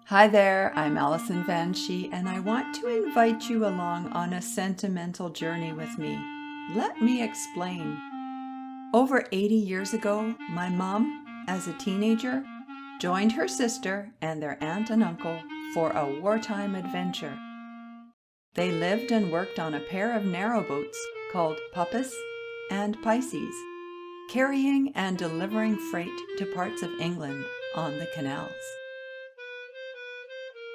Hi there, I'm Allison Van Schie, and I want to invite you along on a sentimental journey with me. Let me explain. Over 80 years ago, my mom, as a teenager, joined her sister and their aunt and uncle for a wartime adventure. They lived and worked on a pair of narrowboats called Puppis and Pisces, carrying and delivering freight to parts of England on the canals.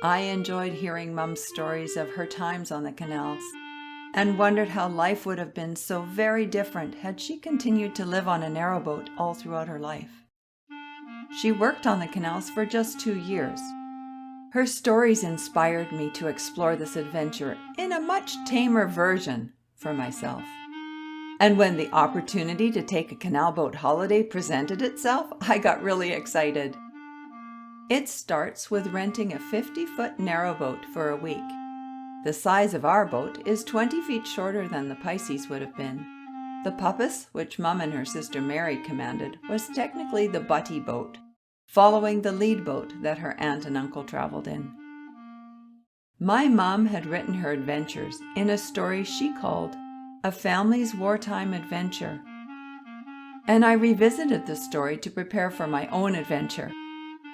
I enjoyed hearing Mum's stories of her times on the canals and wondered how life would have been so very different had she continued to live on a narrowboat all throughout her life. She worked on the canals for just 2 years. Her stories inspired me to explore this adventure in a much tamer version for myself. And when the opportunity to take a canal boat holiday presented itself, I got really excited. It starts with renting a 50-foot narrowboat for a week. The size of our boat is 20 feet shorter than the Pisces would have been. The Puppis, which Mum and her sister Mary commanded, was technically the butty boat, following the lead boat that her aunt and uncle traveled in. My mom had written her adventures in a story she called A Family's Wartime Adventure. And I revisited the story to prepare for my own adventure,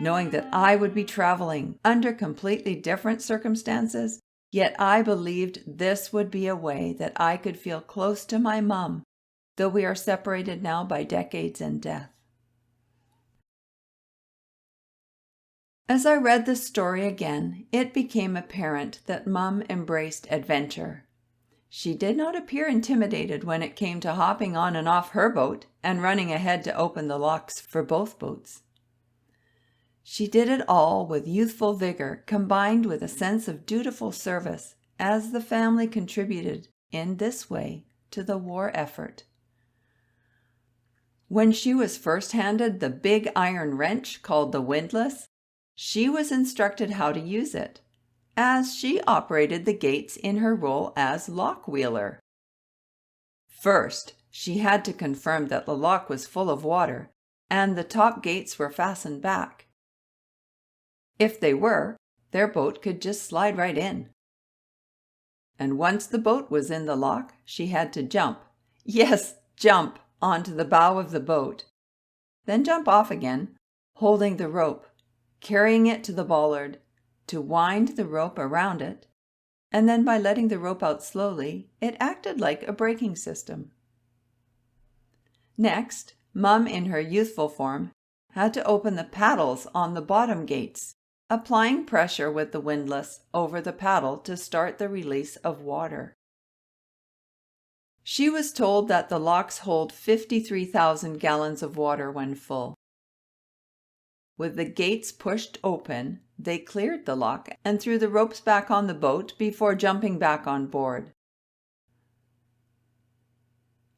knowing that I would be traveling under completely different circumstances, yet I believed this would be a way that I could feel close to my mom, though we are separated now by decades and death. As I read the story again, it became apparent that Mum embraced adventure. She did not appear intimidated when it came to hopping on and off her boat and running ahead to open the locks for both boats. She did it all with youthful vigor combined with a sense of dutiful service as the family contributed in this way to the war effort. When she was first handed the big iron wrench called the windlass, she was instructed how to use it, as she operated the gates in her role as lock wheeler. First, she had to confirm that the lock was full of water and the top gates were fastened back. If they were, their boat could just slide right in. And once the boat was in the lock, she had to jump. Yes, jump onto the bow of the boat. Then jump off again, holding the rope, carrying it to the bollard, to wind the rope around it, and then by letting the rope out slowly, it acted like a braking system. Next, Mum in her youthful form had to open the paddles on the bottom gates, applying pressure with the windlass over the paddle to start the release of water. She was told that the locks hold 53,000 gallons of water when full. With the gates pushed open, they cleared the lock and threw the ropes back on the boat before jumping back on board.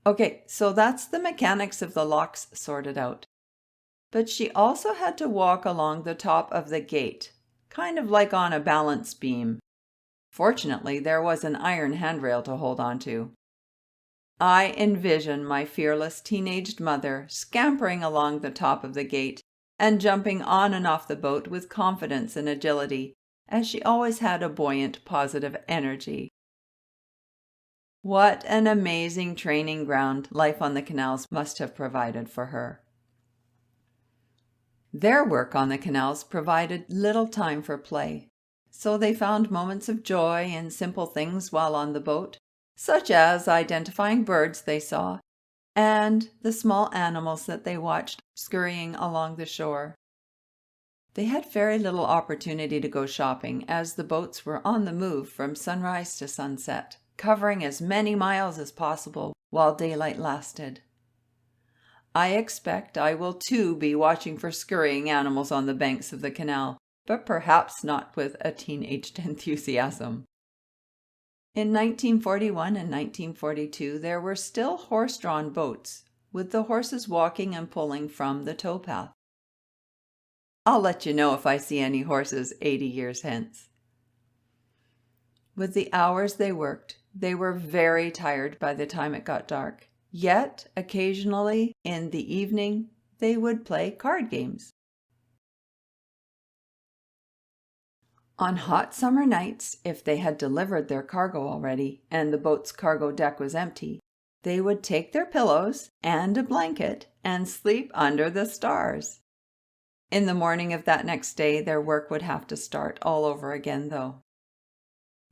Okay, so that's the mechanics of the locks sorted out. But she also had to walk along the top of the gate, kind of like on a balance beam. Fortunately, there was an iron handrail to hold on to. I envision my fearless teenaged mother scampering along the top of the gate and jumping on and off the boat with confidence and agility, as she always had a buoyant, positive energy. What an amazing training ground life on the canals must have provided for her. Their work on the canals provided little time for play, so they found moments of joy in simple things while on the boat, such as identifying birds they saw and the small animals that they watched scurrying along the shore. They had very little opportunity to go shopping, as the boats were on the move from sunrise to sunset, covering as many miles as possible while daylight lasted. I expect I will too be watching for scurrying animals on the banks of the canal, but perhaps not with a teenaged enthusiasm. In 1941 and 1942, there were still horse-drawn boats, with the horses walking and pulling from the towpath. I'll let you know if I see any horses 80 years hence. With the hours they worked, they were very tired by the time it got dark. Yet, occasionally, in the evening, they would play card games. On hot summer nights, if they had delivered their cargo already and the boat's cargo deck was empty, they would take their pillows and a blanket and sleep under the stars. In the morning of that next day, their work would have to start all over again, though.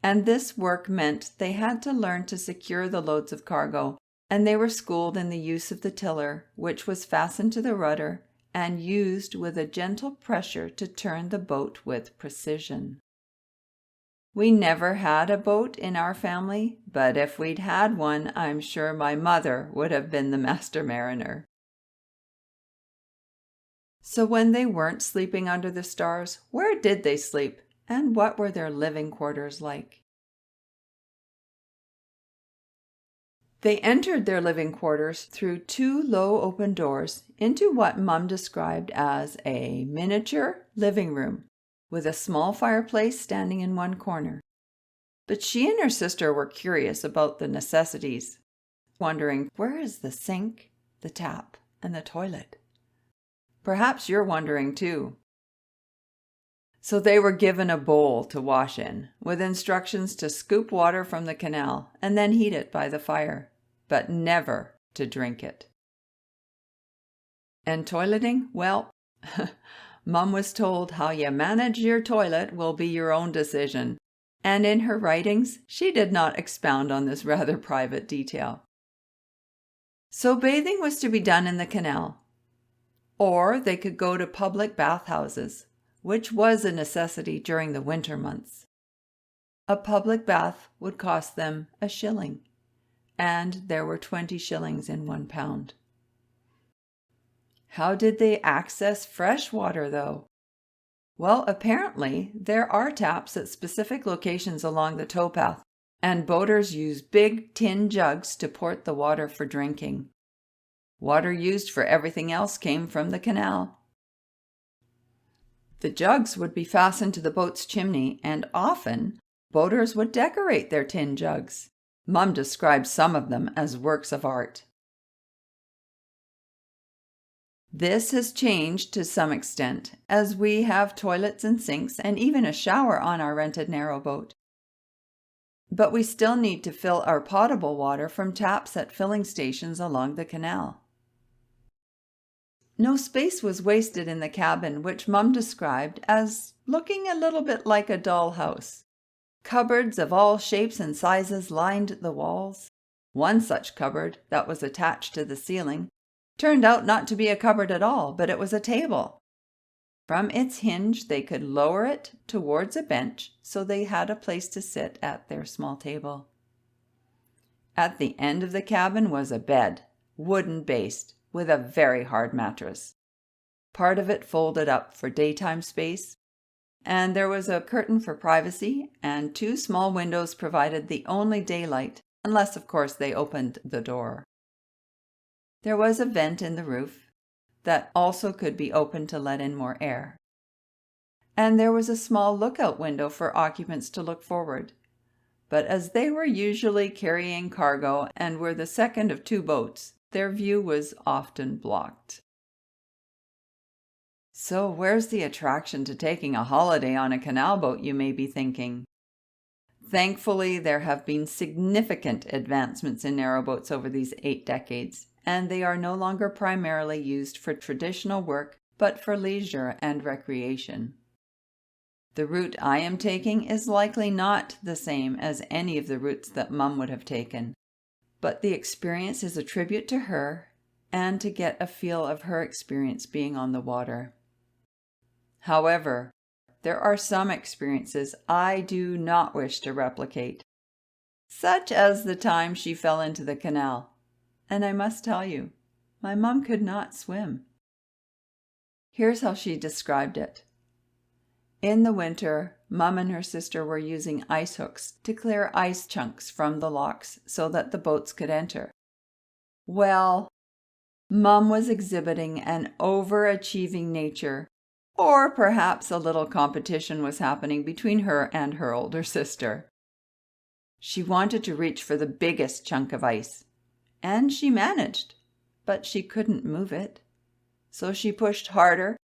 And this work meant they had to learn to secure the loads of cargo, and they were schooled in the use of the tiller, which was fastened to the rudder and used with a gentle pressure to turn the boat with precision. We never had a boat in our family, but if we'd had one, I'm sure my mother would have been the master mariner. So when they weren't sleeping under the stars, where did they sleep, and what were their living quarters like? They entered their living quarters through 2 low open doors into what Mum described as a miniature living room, with a small fireplace standing in one corner. But she and her sister were curious about the necessities, wondering, where is the sink, the tap, and the toilet? Perhaps you're wondering too. So they were given a bowl to wash in, with instructions to scoop water from the canal and then heat it by the fire, but never to drink it. And toileting? Well, Mum was told how you manage your toilet will be your own decision, and in her writings, she did not expound on this rather private detail. So bathing was to be done in the canal, or they could go to public bathhouses, which was a necessity during the winter months. A public bath would cost them a shilling, and there were 20 shillings in £1. How did they access fresh water, though? Well, apparently, there are taps at specific locations along the towpath, and boaters use big tin jugs to port the water for drinking. Water used for everything else came from the canal. The jugs would be fastened to the boat's chimney, and often boaters would decorate their tin jugs. Mum described some of them as works of art. This has changed to some extent, as we have toilets and sinks and even a shower on our rented narrowboat. But we still need to fill our potable water from taps at filling stations along the canal. No space was wasted in the cabin, which Mum described as looking a little bit like a dollhouse. Cupboards of all shapes and sizes lined the walls. One such cupboard, that was attached to the ceiling, turned out not to be a cupboard at all, but it was a table. From its hinge they could lower it towards a bench, so they had a place to sit at their small table. At the end of the cabin was a bed, wooden-based, with a very hard mattress. Part of it folded up for daytime space, and there was a curtain for privacy, and 2 small windows provided the only daylight, unless of course they opened the door. There was a vent in the roof that also could be opened to let in more air. And there was a small lookout window for occupants to look forward. But as they were usually carrying cargo and were the second of 2 boats, their view was often blocked. So where's the attraction to taking a holiday on a canal boat, you may be thinking? Thankfully, there have been significant advancements in narrowboats over these 8 decades, and they are no longer primarily used for traditional work, but for leisure and recreation. The route I am taking is likely not the same as any of the routes that Mum would have taken, but the experience is a tribute to her and to get a feel of her experience being on the water. However, there are some experiences I do not wish to replicate, such as the time she fell into the canal. And I must tell you, my mum could not swim. Here's how she described it. In the winter, Mum and her sister were using ice hooks to clear ice chunks from the locks so that the boats could enter. Well, Mum was exhibiting an overachieving nature, or perhaps a little competition was happening between her and her older sister. She wanted to reach for the biggest chunk of ice, and she managed, but she couldn't move it. So she pushed harder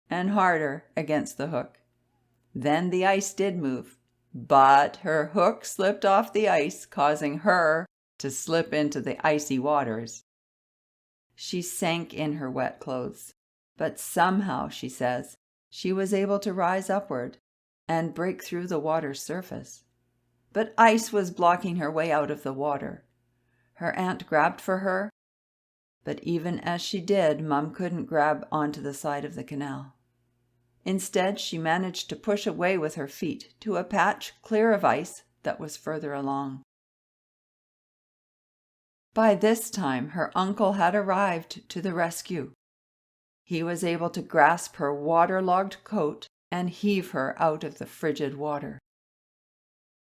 and harder against the hook. Then the ice did move, but her hook slipped off the ice, causing her to slip into the icy waters. She sank in her wet clothes, but somehow, she says, she was able to rise upward and break through the water's surface. But ice was blocking her way out of the water. Her aunt grabbed for her, but even as she did, Mum couldn't grab onto the side of the canal. Instead, she managed to push away with her feet to a patch clear of ice that was further along. By this time, her uncle had arrived to the rescue. He was able to grasp her waterlogged coat and heave her out of the frigid water.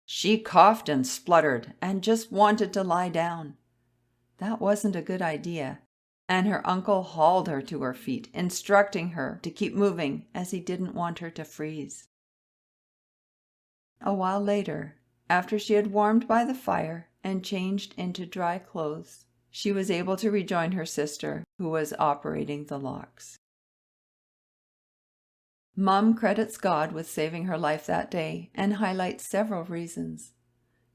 She coughed and spluttered and just wanted to lie down. That wasn't a good idea, and her uncle hauled her to her feet, instructing her to keep moving as he didn't want her to freeze. A while later, after she had warmed by the fire and changed into dry clothes, she was able to rejoin her sister, who was operating the locks. Mum credits God with saving her life that day and highlights several reasons.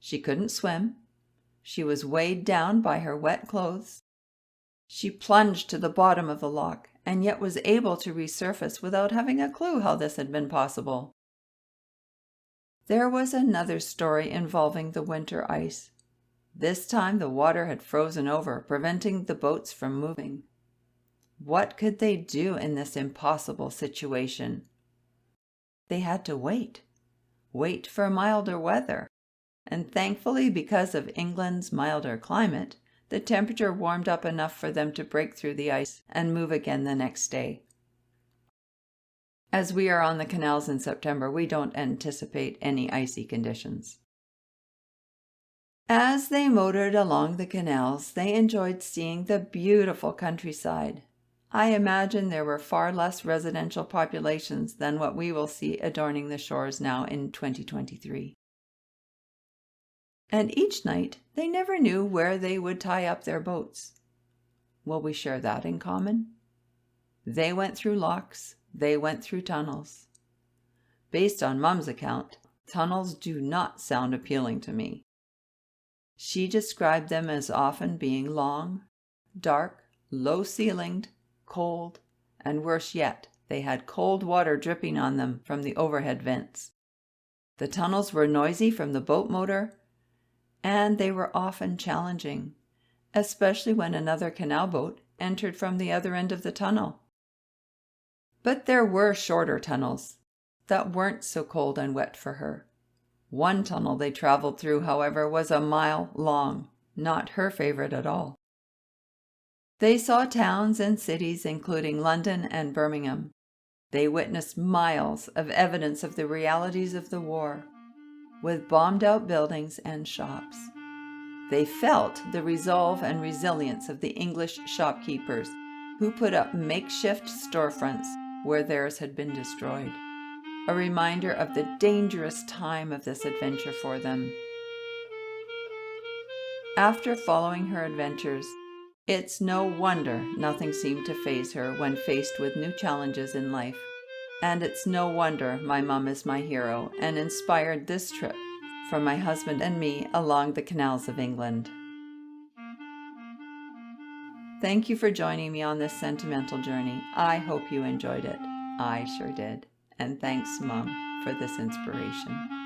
She couldn't swim. She was weighed down by her wet clothes. She plunged to the bottom of the lock and yet was able to resurface without having a clue how this had been possible. There was another story involving the winter ice. This time the water had frozen over, preventing the boats from moving. What could they do in this impossible situation? They had to wait for milder weather. And thankfully, because of England's milder climate, the temperature warmed up enough for them to break through the ice and move again the next day. As we are on the canals in September, we don't anticipate any icy conditions. As they motored along the canals, they enjoyed seeing the beautiful countryside. I imagine there were far less residential populations than what we will see adorning the shores now in 2023. And each night, they never knew where they would tie up their boats. Will we share that in common? They went through locks. They went through tunnels. Based on Mum's account, tunnels do not sound appealing to me. She described them as often being long, dark, low-ceilinged, cold, and worse yet, they had cold water dripping on them from the overhead vents. The tunnels were noisy from the boat motor, and they were often challenging, especially when another canal boat entered from the other end of the tunnel. But there were shorter tunnels that weren't so cold and wet for her. One tunnel they traveled through, however, was a mile long, not her favorite at all. They saw towns and cities, including London and Birmingham. They witnessed miles of evidence of the realities of the war, with bombed-out buildings and shops. They felt the resolve and resilience of the English shopkeepers who put up makeshift storefronts where theirs had been destroyed, a reminder of the dangerous time of this adventure for them. After following her adventures, it's no wonder nothing seemed to faze her when faced with new challenges in life. And it's no wonder my mum is my hero and inspired this trip for my husband and me along the canals of England. Thank you for joining me on this sentimental journey. I hope you enjoyed it. I sure did. And thanks, Mum, for this inspiration.